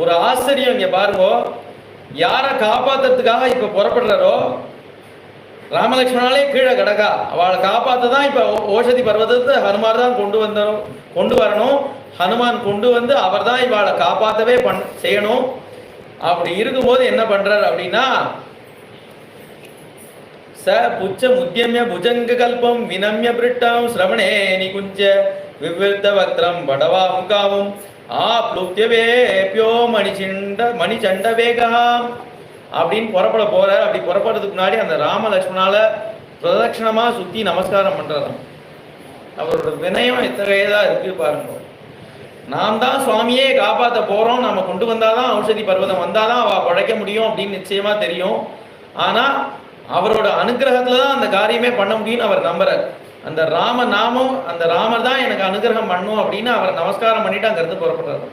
ஒரு ஆச்சரியம் இங்க பாருங்க. யாரை காப்பாத்துறதுக்காக இப்ப புறப்படுறாரோ ராமலட்சுமணாலே கீழே கிடக்கா, அவளை காப்பாற்ற தான் இப்ப ஓஷதி பர்வதத்தை ஹனுமார் தான் கொண்டு வரணும். ஹனுமான் கொண்டு வந்து அவர் தான் இவாளை காப்பாற்றவே செய்யணும். அப்படி இருக்கும்போது என்ன பண்றார் அப்படின்னா, ச புச்ச முத்தியமிய புஜங்க கல்பம் வினமிய பிரிட்டம் சிரவணே நிகுஞ்ச விவிருத்த வக்ரம் வடவா முகாவும் ஆப்ளுப்தியவேப்யோ மணிச்சண்ட வேகாம் அப்படின்னு புறப்பட போற. அப்படி புறப்படுறதுக்கு முன்னாடி அந்த ராம லட்சுமணால பிரதட்சணமா சுத்தி நமஸ்காரம் பண்றதாம். அவரோட வினயம் எத்தகையதா இருக்கு பாருங்க. நாம் தான் சுவாமியே காப்பாற்ற போறோம், நம்ம கொண்டு வந்தாதான் ஔஷதி பர்வதம் வந்தாதான் அவ பழைக்க முடியும் அப்படின்னு நிச்சயமா தெரியும். ஆனா அவரோட அனுகிரகத்துல தான் அந்த காரியமே பண்ண முடியும்னு அவர் நம்புறார். அந்த ராம நாமம், அந்த ராமர் தான் எனக்கு அனுகிரகம் பண்ணும் அப்படின்னு அவர் நமஸ்காரம் பண்ணிட்டு அங்கிருந்து புறப்படுறாரு.